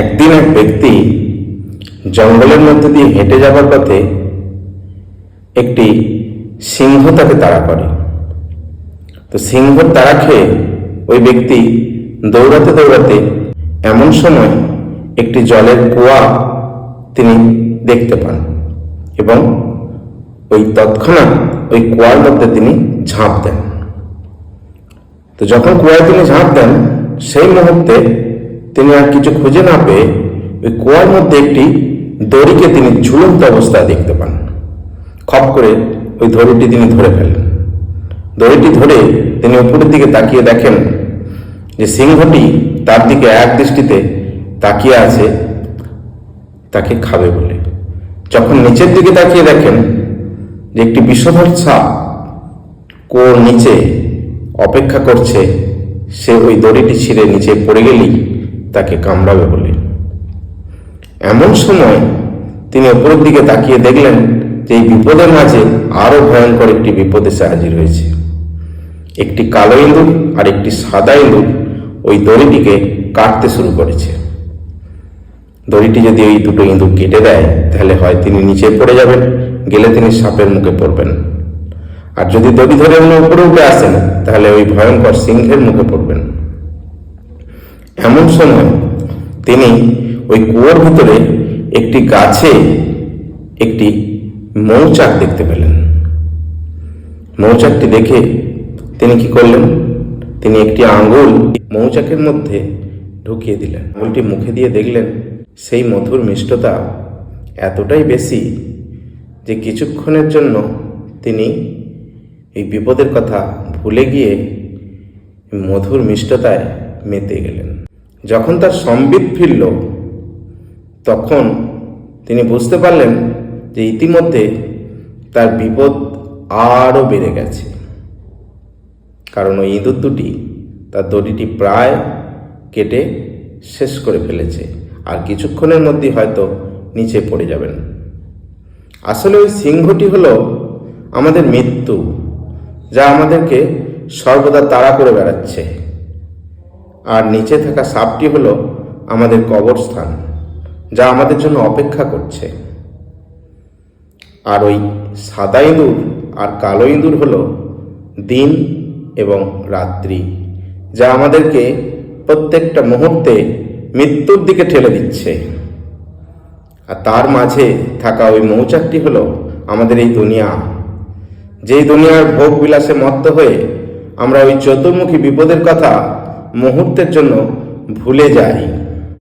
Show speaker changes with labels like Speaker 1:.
Speaker 1: একদিন এক ব্যক্তি জঙ্গলের মধ্যে দিয়ে হেঁটে যাবার পথে একটি সিংহ তাকে তাড়া করে। তো সিংহর তাড়া খেয়ে ওই ব্যক্তি দৌড়াতে দৌড়াতে এমন সময় একটি জলের কুয়া তিনি দেখতে পান এবং ওই তৎক্ষণাৎ ওই কুয়ার মধ্যে তিনি ঝাঁপ দেন। তো যখন কুয়ায় তিনি ঝাঁপ দেন সেই মুহূর্তে তিনি আর কিছু খুঁজে না পেয়ে ওই কুয়ার মধ্যে একটি দড়িকে তিনি ঝুলন্ত অবস্থায় দেখতে পান। খপ করে ওই দড়িটি তিনি ধরে ফেলেন। দড়িটি ধরে তিনি উপরের দিকে তাকিয়ে দেখেন যে সিংহটি তার দিকে এক দৃষ্টিতে তাকিয়ে আছে তাকে খাবে বলে। যখন নিচের দিকে তাকিয়ে দেখেন যে একটি বিষধর সাপ কুয়োর নিচে অপেক্ষা করছে, সে ওই দড়িটি ছিঁড়ে নিচে পড়ে গেলেই তাকে কামড়াবে বলে। এমন সময় তিনি উপরের দিকে তাকিয়ে দেখলেন যে এই বিপদের মাঝে আরো ভয়ঙ্কর একটি বিপদ এসে হাজির হয়েছে। একটি কালো ইঁদুর আর একটি সাদা ইঁদুর ওই দড়িটিকে কাটতে শুরু করেছে। দড়িটি যদি ওই দুটো ইঁদুর কেটে দেয় তাহলে হয় তিনি নিচে পড়ে যাবেন, গেলে তিনি সাপের মুখে পড়বেন, আর যদি দড়ি ধরে উনি উপরে উঠে আসেন তাহলে ওই ভয়ঙ্কর সিংহের মুখে পড়বেন। এমন সময় তিনি ওই কুয়োর ভিতরে একটি গাছে একটি মৌচাক দেখতে পেলেন। মৌচাকটি দেখে তিনি কি করলেন, তিনি একটি আঙ্গুল মৌচাকের মধ্যে ঢুকিয়ে দিলেন। আঙ্গুলটি মুখে দিয়ে দেখলেন সেই মধুর মিষ্টতা এতটাই বেশি যে কিছুক্ষণের জন্য তিনি এই বিপদের কথা ভুলে গিয়ে মধুর মিষ্টতায় মেতে গেলেন। যখন তার সম্বিত ফিরল তখন তিনি বুঝতে পারলেন যে ইতিমধ্যে তার বিপদ আরও বেড়ে গেছে, কারণ ওই ইঁদুর দুটি তার দড়িটি প্রায় কেটে শেষ করে ফেলেছে, আর কিছুক্ষণের মধ্যে হয়তো নিচে পড়ে যাবেন। আসলে ওই সিংহটি হলো আমাদের মৃত্যু, যা আমাদেরকে সর্বদা তাড়া করে বেড়াচ্ছে, আর নিচে থাকা সাপটি হলো আমাদের কবরস্থান, যা আমাদের জন্য অপেক্ষা করছে। আর ওই সাদা ইঁদুর আর কালো ইঁদুর হলো দিন এবং রাত্রি, যা আমাদেরকে প্রত্যেকটা মুহূর্তে মৃত্যুর দিকে ঠেলে দিচ্ছে। আর তার মাঝে থাকা ওই মৌচাকটি হলো আমাদের এই দুনিয়া, যেই দুনিয়ার ভোগ বিলাসে মত্ত হয়ে আমরা ওই চতুর্মুখী বিপদের কথা মুহূর্তের জন্য ভুলে যাই।